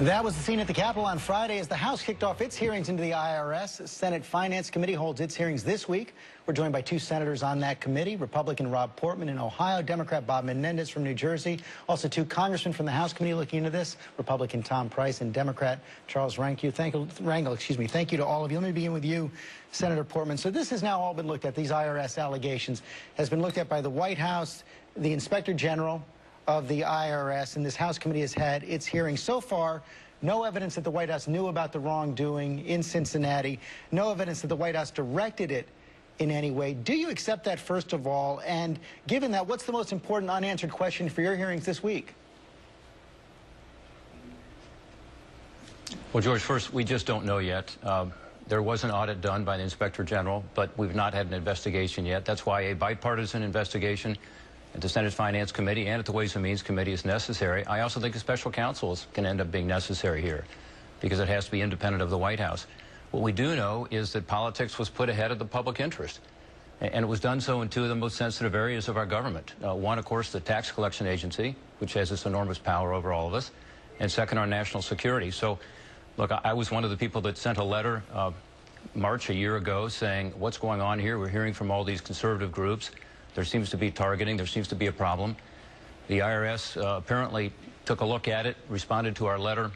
That was the scene at the Capitol on Friday as the House kicked off its hearings into the IRS. Senate Finance Committee holds its hearings this week. We're joined by two senators on that committee, Republican Rob Portman in Ohio, Democrat Bob Menendez from New Jersey. Also two congressmen from the House committee looking into this, Republican Tom Price and Democrat Charles Rangel. Thank you to all of you. Let me begin with you, Senator Portman. So this has now all been looked at. These IRS allegations has been looked at by the White House, the Inspector General of the IRS, and this House committee has had its hearing. So far, no evidence that the White House knew about the wrongdoing in Cincinnati, no evidence that the White House directed it in any way. Do you accept that, first of all? And given that, what's the most important unanswered question for your hearings this week? Well, George, first, we just don't know yet. There was an audit done by the Inspector General, but we've not had an investigation yet. That's why a bipartisan investigation at the Senate Finance Committee and at the Ways and Means Committee is necessary. I also think a special counsel can end up being necessary here because it has to be independent of the White House. What we do know is that politics was put ahead of the public interest, and it was done so in two of the most sensitive areas of our government. One, of course, the tax collection agency, which has this enormous power over all of us, and second, our national security. So, look, I was one of the people that sent a letter March a year ago saying, what's going on here? We're hearing from all these conservative groups. There seems to be targeting. There seems to be a problem. The IRS apparently took a look at it, responded to our letter,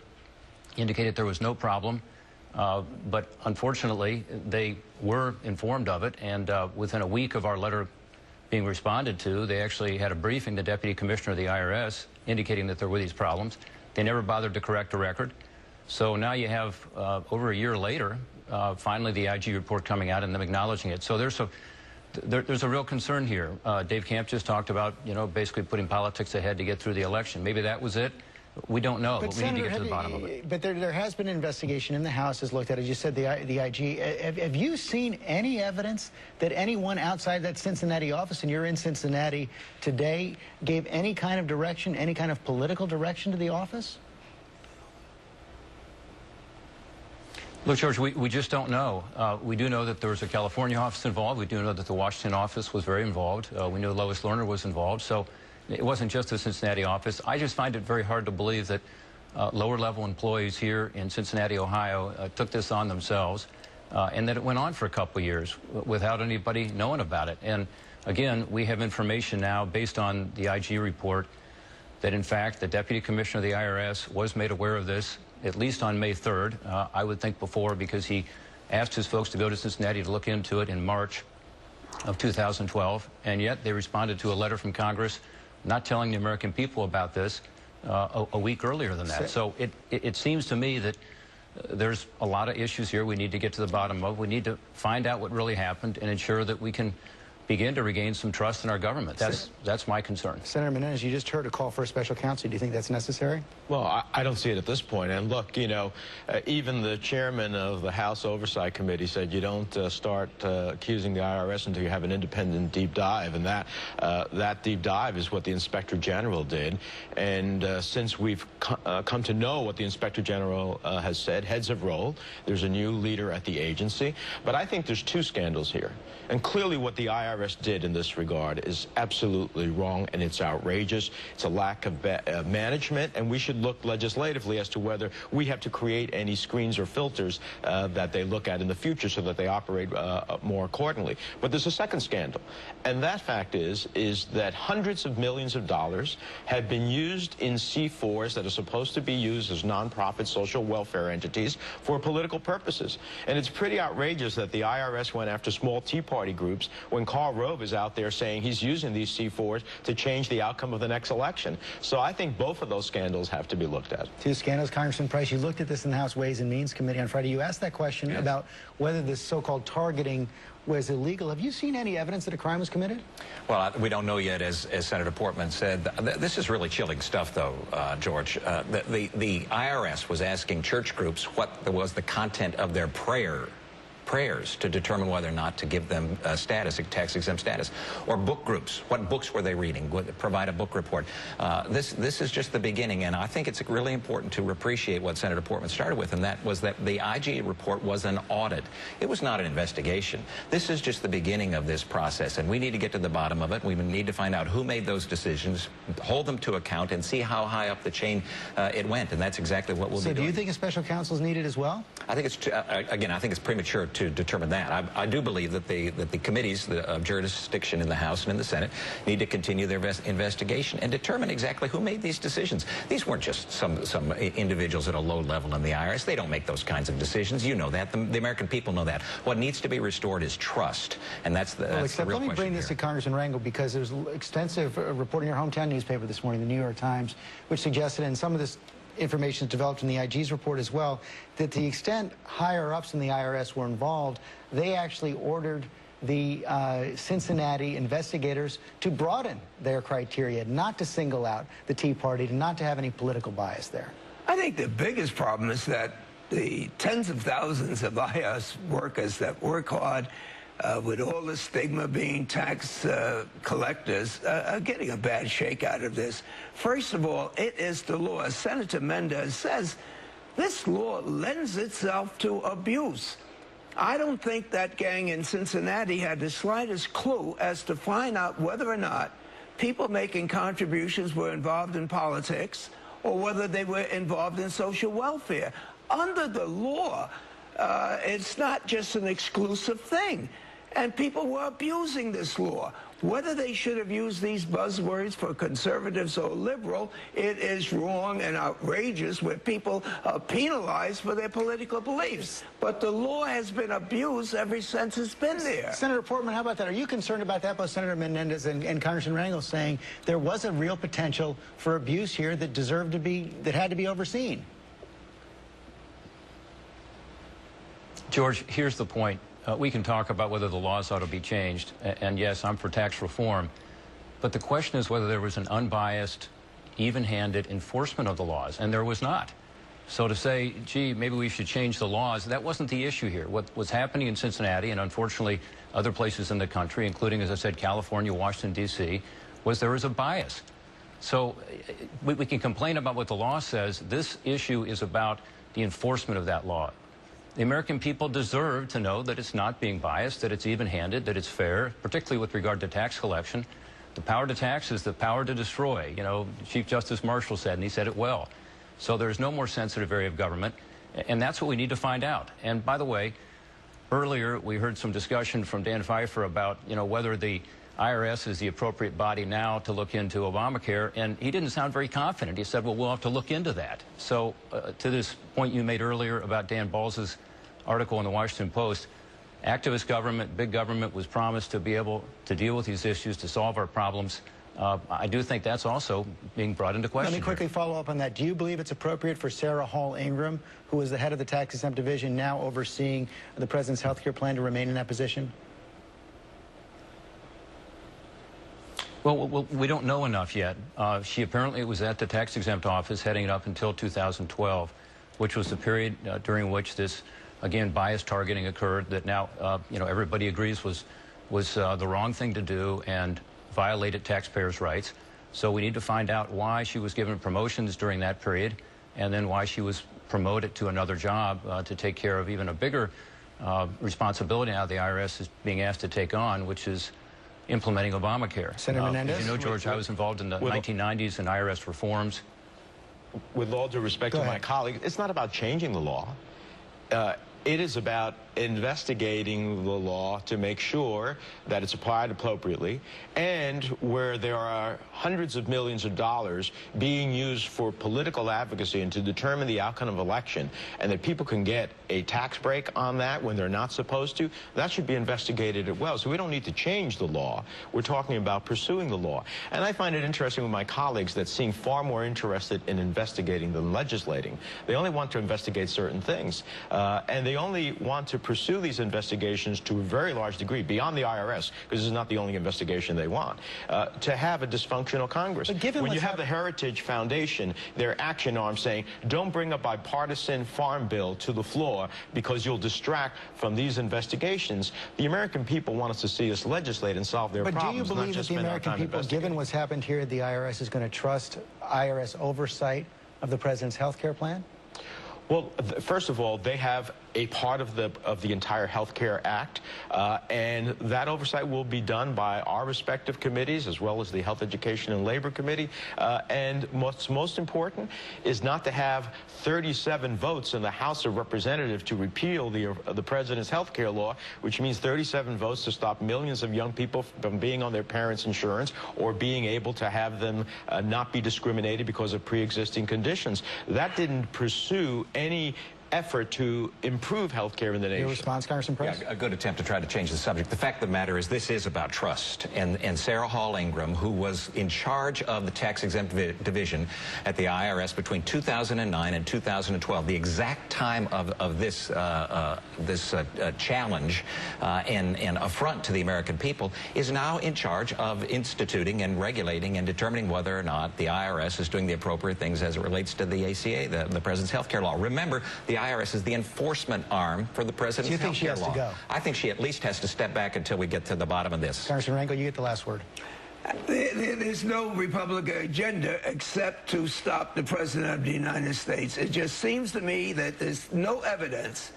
indicated there was no problem. But unfortunately, they were informed of it. And within a week of our letter being responded to, they actually had a briefing, the Deputy Commissioner of the IRS, indicating that there were these problems. They never bothered to correct the record. So now you have, over a year later, finally the IG report coming out and them acknowledging it. So there's a real concern here. Dave Camp just talked about, basically putting politics ahead to get through the election. Maybe that was it. We don't know, but we need to get to the bottom of it. But there has been an investigation, and the House has looked at it. As you said, the IG. Have you seen any evidence that anyone outside that Cincinnati office, and you're in Cincinnati today, gave any kind of direction, any kind of political direction to the office? Look, George, we just don't know. We do know that there was a California office involved. We do know that the Washington office was very involved. We knew Lois Lerner was involved. So it wasn't just the Cincinnati office. I just find it very hard to believe that lower-level employees here in Cincinnati, Ohio, took this on themselves, and that it went on for a couple of years without anybody knowing about it. And again, we have information now based on the IG report that, in fact, the Deputy Commissioner of the IRS was made aware of this at least on May 3rd. I would think before, because he asked his folks to go to Cincinnati to look into it in March of 2012, and yet they responded to a letter from Congress not telling the American people about this a week earlier than that. So it seems to me that there's a lot of issues here we need to get to the bottom of. We need to find out what really happened and ensure that we can begin to regain some trust in our government. That's my concern. Senator Menendez, you just heard a call for a special counsel. Do you think that's necessary? Well, I don't see it at this point. And look, even the chairman of the House Oversight Committee said you don't start accusing the IRS until you have an independent deep dive. And that deep dive is what the Inspector General did. And since we've come to know what the Inspector General has said, heads have rolled. There's a new leader at the agency. But I think there's two scandals here. And clearly what the IRS did in this regard is absolutely wrong, and it's outrageous. It's a lack of management, and we should look legislatively as to whether we have to create any screens or filters that they look at in the future so that they operate more accordingly. But there's a second scandal, and that fact is that hundreds of millions of dollars have been used in C4s that are supposed to be used as nonprofit social welfare entities for political purposes. And it's pretty outrageous that the IRS went after small Tea Party groups when Karl Rove is out there saying he's using these C4s to change the outcome of the next election. So I think both of those scandals have to be looked at. Two scandals. Congressman Price, you looked at this in the House Ways and Means Committee on Friday. You asked that question about whether this so-called targeting was illegal. Have you seen any evidence that a crime was committed? Well, we don't know yet, as Senator Portman said. This is really chilling stuff, though, George. The IRS was asking church groups what was the content of their prayer prayers to determine whether or not to give them status, tax-exempt status, or book groups. What books were they reading? Provide a book report. This is just the beginning, and I think it's really important to appreciate what Senator Portman started with, and that was that the IGA report was an audit. It was not an investigation. This is just the beginning of this process, and we need to get to the bottom of it. We need to find out who made those decisions, hold them to account, and see how high up the chain it went, and that's exactly what we'll be doing. So do you think a special counsel is needed as well? I think it's, again, I think it's premature to determine that. I do believe that the committees of jurisdiction in the House and in the Senate need to continue their investigation and determine exactly who made these decisions. These weren't just some individuals at a low level in the IRS. They don't make those kinds of decisions. You know that. The American people know that. What needs to be restored is trust, and that's the real question. Let me bring this to Congressman Rangel, because there's extensive reporting in your hometown newspaper this morning, the New York Times, which suggested, and some of this information is developed in the IG's report as well, that the extent higher-ups in the IRS were involved, they actually ordered the Cincinnati investigators to broaden their criteria, not to single out the Tea Party, not to have any political bias there. I think the biggest problem is that the tens of thousands of IRS workers that work hard with all the stigma being tax collectors are getting a bad shake out of this. First of all, it is the law. As Senator Mendez says, this law lends itself to abuse. I don't think that gang in Cincinnati had the slightest clue as to find out whether or not people making contributions were involved in politics or whether they were involved in social welfare. Under the law, it's not just an exclusive thing. And people were abusing this law. Whether they should have used these buzzwords for conservatives or liberal, it is wrong and outrageous where people are penalized for their political beliefs. But the law has been abused ever since it's been there. Senator Portman, how about that? Are you concerned about that? Both Senator Menendez and Congressman Rangel saying there was a real potential for abuse here that deserved to be, that had to be overseen. George, here's the point. We can talk about whether the laws ought to be changed, and yes, I'm for tax reform, but the question is whether there was an unbiased, even-handed enforcement of the laws, and there was not. So to say, gee, maybe we should change the laws, that wasn't the issue here. What was happening in Cincinnati, and unfortunately other places in the country, including, as I said, California, Washington, D.C., was there was a bias. So we can complain about what the law says. This issue is about the enforcement of that law. The American people deserve to know that it's not being biased, that it's even-handed, that it's fair, particularly with regard to tax collection. The power to tax is the power to destroy. You know, Chief Justice Marshall said, and he said it well. So there's no more sensitive area of government, and that's what we need to find out. And by the way, earlier we heard some discussion from Dan Pfeiffer about, you know, whether the IRS is the appropriate body now to look into Obamacare, and he didn't sound very confident. He said, well, we'll have to look into that. So to this point you made earlier about Dan Balz's article in the Washington Post, activist government, big government was promised to be able to deal with these issues, to solve our problems. I do think that's also being brought into question. Let me quickly follow up on that. Do you believe it's appropriate for Sarah Hall Ingram, who is the head of the tax-exempt division, now overseeing the president's health care plan, to remain in that position? Well, we don't know enough yet. She apparently was at the tax-exempt office heading it up until 2012, which was the period during which this, again, bias targeting occurred that now, you know, everybody agrees was the wrong thing to do and violated taxpayers' rights. So we need to find out why she was given promotions during that period, and then why she was promoted to another job to take care of even a bigger responsibility now the IRS is being asked to take on, which is implementing Obamacare. Senator Menendez? As you know, George, I was involved in the 1990s in IRS reforms. With all due respect to my colleague, it's not about changing the law. It is about investigating the law to make sure that it's applied appropriately, and where there are hundreds of millions of dollars being used for political advocacy and to determine the outcome of election, and that people can get a tax break on that when they're not supposed to, that should be investigated as well. So we don't need to change the law. We're talking about pursuing the law. And I find it interesting with my colleagues that seem far more interested in investigating than legislating. They only want to investigate certain things, and they they only want to pursue these investigations to a very large degree, beyond the IRS, because this is not the only investigation they want, to have a dysfunctional Congress. But given when you have the Heritage Foundation, their action arm saying, don't bring a bipartisan farm bill to the floor because you'll distract from these investigations, the American people want us to see us legislate and solve their problems. But do you believe that the American people, given what's happened here at the IRS, is going to trust IRS oversight of the president's health care plan? Well, first of all, they have a part of the entire Health Care Act, and that oversight will be done by our respective committees, as well as the Health, Education, and Labor Committee. And what's most important is not to have 37 votes in the House of Representatives to repeal the president's health care law, which means 37 votes to stop millions of young people from being on their parents' insurance or being able to have them not be discriminated because of pre-existing conditions. That didn't pursue any effort to improve health care in the nation. Your response, Congressman Press? Yeah, a good attempt to try to change the subject. The fact of the matter is this is about trust. And Sarah Hall Ingram, who was in charge of the tax-exempt division at the IRS between 2009 and 2012, the exact time of this challenge and affront to the American people, is now in charge of instituting and regulating and determining whether or not the IRS is doing the appropriate things as it relates to the ACA, the president's health care law. Remember, the IRS is the enforcement arm for the president's health care law. So you think she has to go? I think she at least has to step back until we get to the bottom of this. Congressman Rango, you get the last word. There's no Republican agenda except to stop the President of the United States. It just seems to me that there's no evidence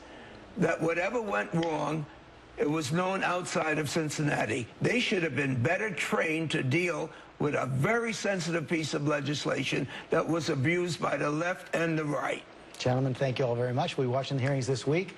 that whatever went wrong, it was known outside of Cincinnati. They should have been better trained to deal with a very sensitive piece of legislation that was abused by the left and the right. Gentlemen, thank you all very much. We'll be watching the hearings this week.